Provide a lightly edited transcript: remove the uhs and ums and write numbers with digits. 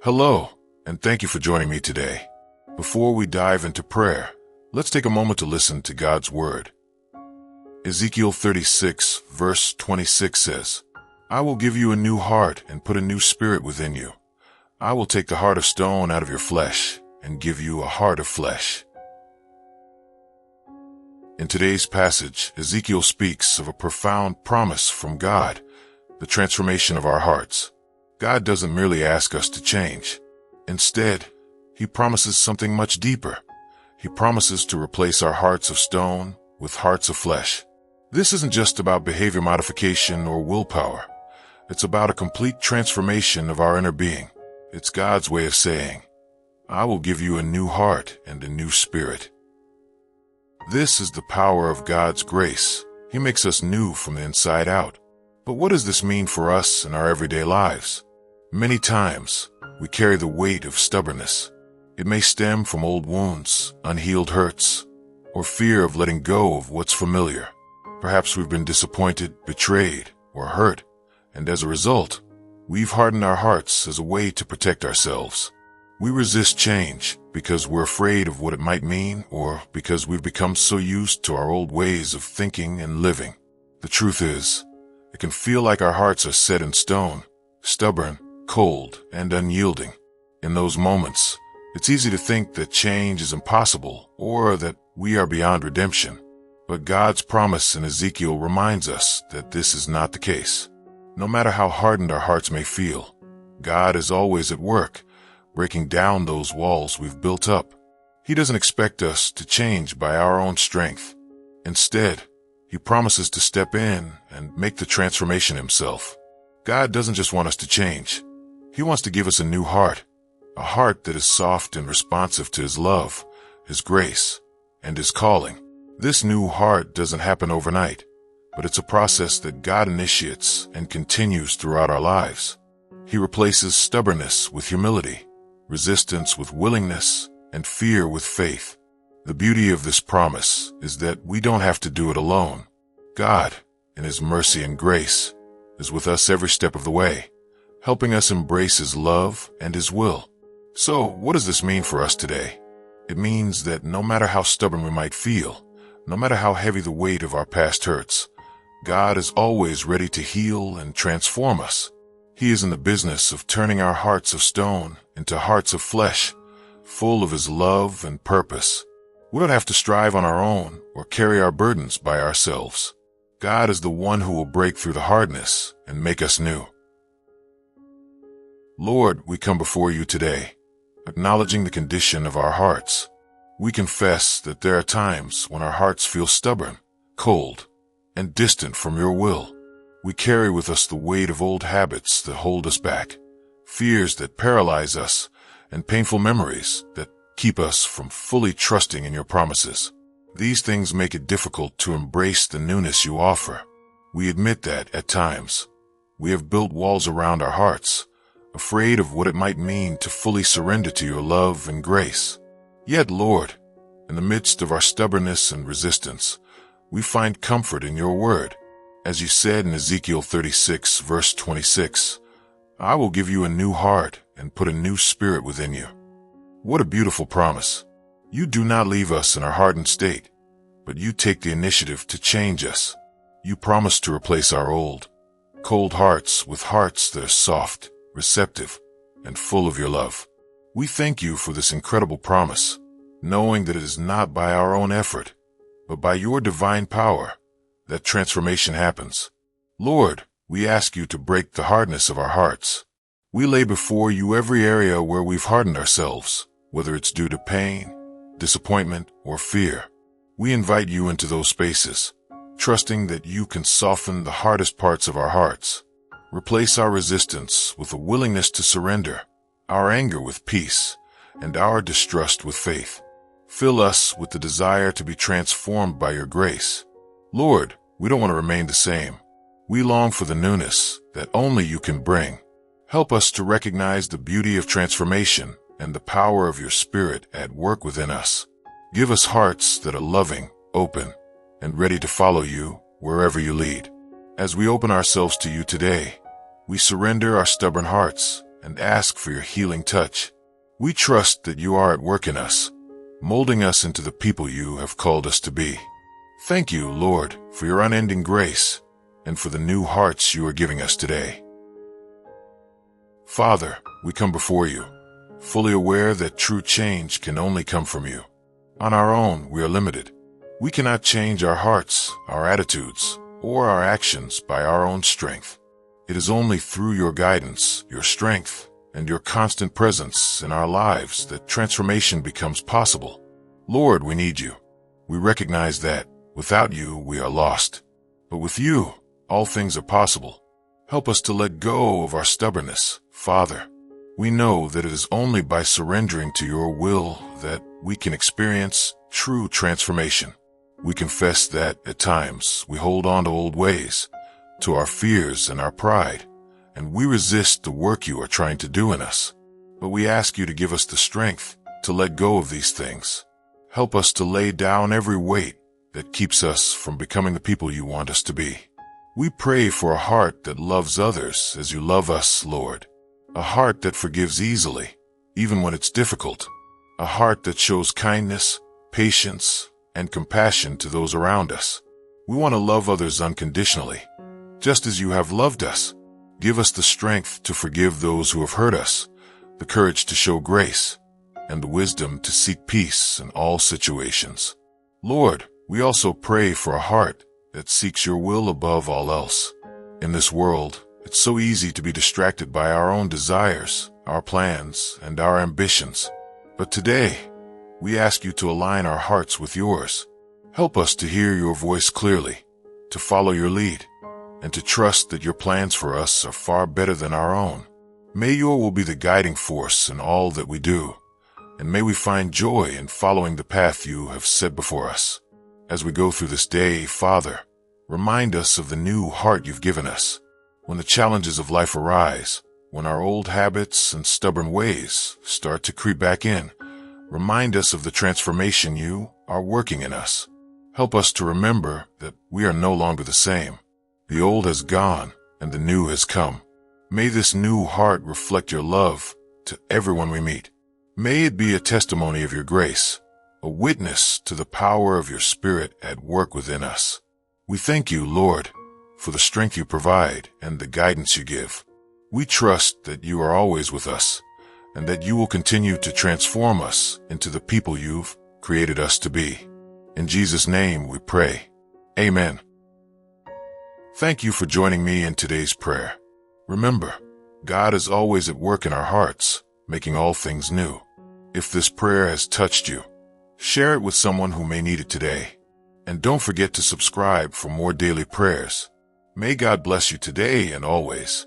Hello, and thank you for joining me today. Before we dive into prayer, let's take a moment to listen to God's Word. Ezekiel 36, verse 26 says, "I will give you a new heart and put a new spirit within you. I will take the heart of stone out of your flesh and give you a heart of flesh." In today's passage, Ezekiel speaks of a profound promise from God, the transformation of our hearts. God doesn't merely ask us to change. Instead, He promises something much deeper. He promises to replace our hearts of stone with hearts of flesh. This isn't just about behavior modification or willpower. It's about a complete transformation of our inner being. It's God's way of saying, "I will give you a new heart and a new spirit." This is the power of God's grace. He makes us new from the inside out. But what does this mean for us in our everyday lives? Many times, we carry the weight of stubbornness. It may stem from old wounds, unhealed hurts, or fear of letting go of what's familiar. Perhaps we've been disappointed, betrayed, or hurt, and as a result, we've hardened our hearts as a way to protect ourselves. We resist change because we're afraid of what it might mean, or because we've become so used to our old ways of thinking and living. The truth is, it can feel like our hearts are set in stone, stubborn, cold, and unyielding. In those moments, it's easy to think that change is impossible or that we are beyond redemption. But God's promise in Ezekiel reminds us that this is not the case. No matter how hardened our hearts may feel, God is always at work, breaking down those walls we've built up. He doesn't expect us to change by our own strength. Instead, He promises to step in and make the transformation Himself. God doesn't just want us to change. He wants to give us a new heart, a heart that is soft and responsive to His love, His grace, and His calling. This new heart doesn't happen overnight, but it's a process that God initiates and continues throughout our lives. He replaces stubbornness with humility, resistance with willingness, and fear with faith. The beauty of this promise is that we don't have to do it alone. God, in His mercy and grace, is with us every step of the way, helping us embrace His love and His will. So, what does this mean for us today? It means that no matter how stubborn we might feel, no matter how heavy the weight of our past hurts, God is always ready to heal and transform us. He is in the business of turning our hearts of stone into hearts of flesh, full of His love and purpose. We don't have to strive on our own or carry our burdens by ourselves. God is the one who will break through the hardness and make us new. Lord, we come before You today, acknowledging the condition of our hearts. We confess that there are times when our hearts feel stubborn, cold, and distant from Your will. We carry with us the weight of old habits that hold us back, fears that paralyze us, and painful memories that keep us from fully trusting in Your promises. These things make it difficult to embrace the newness You offer. We admit that, at times, we have built walls around our hearts, afraid of what it might mean to fully surrender to Your love and grace. Yet, Lord, in the midst of our stubbornness and resistance, we find comfort in Your word. As You said in Ezekiel 36, verse 26, "I will give you a new heart and put a new spirit within you." What a beautiful promise. You do not leave us in our hardened state, but You take the initiative to change us. You promise to replace our old, cold hearts with hearts that are soft, receptive, and full of Your love. We thank You for this incredible promise, knowing that it is not by our own effort, but by Your divine power that transformation happens. Lord, we ask You to break the hardness of our hearts. We lay before You every area where we've hardened ourselves, whether it's due to pain, disappointment, or fear. We invite You into those spaces, trusting that You can soften the hardest parts of our hearts. Replace our resistance with a willingness to surrender, our anger with peace, and our distrust with faith. Fill us with the desire to be transformed by Your grace. Lord, we don't want to remain the same. We long for the newness that only You can bring. Help us to recognize the beauty of transformation and the power of Your Spirit at work within us. Give us hearts that are loving, open, and ready to follow You wherever You lead. As we open ourselves to You today, we surrender our stubborn hearts and ask for your healing touch. We trust that you are at work in us, molding us into the people you have called us to be. Thank you, Lord, for your unending grace and for the new hearts you are giving us today. Father, we come before you, fully aware that true change can only come from you. On our own, we are limited. We cannot change our hearts, our attitudes, or our actions by our own strength. It is only through your guidance, your strength, and your constant presence in our lives that transformation becomes possible. Lord, we need you. We recognize that without you, we are lost. But with you, all things are possible. Help us to let go of our stubbornness, Father. We know that it is only by surrendering to your will that we can experience true transformation. We confess that, at times, we hold on to old ways, to our fears and our pride, and we resist the work you are trying to do in us. But we ask you to give us the strength to let go of these things. Help us to lay down every weight that keeps us from becoming the people you want us to be. We pray for a heart that loves others as you love us, Lord. A heart that forgives easily, even when it's difficult. A heart that shows kindness, patience, and compassion to those around us. We want to love others unconditionally, just as you have loved us. Give us the strength to forgive those who have hurt us, the courage to show grace, and the wisdom to seek peace in all situations. Lord, we also pray for a heart that seeks your will above all else. In this world, it's so easy to be distracted by our own desires, our plans, and our ambitions. But today, we ask you to align our hearts with yours. Help us to hear your voice clearly, to follow your lead, and to trust that your plans for us are far better than our own. May your will be the guiding force in all that we do, and may we find joy in following the path you have set before us. As we go through this day, Father, remind us of the new heart you've given us. When the challenges of life arise, when our old habits and stubborn ways start to creep back in, remind us of the transformation you are working in us. Help us to remember that we are no longer the same. The old has gone and the new has come. May this new heart reflect your love to everyone we meet. May it be a testimony of your grace, a witness to the power of your Spirit at work within us. We thank you, Lord, for the strength you provide and the guidance you give. We trust that you are always with us and that you will continue to transform us into the people you've created us to be. In Jesus' name we pray. Amen. Thank you for joining me in today's prayer. Remember, God is always at work in our hearts, making all things new. If this prayer has touched you, share it with someone who may need it today. And don't forget to subscribe for more daily prayers. May God bless you today and always.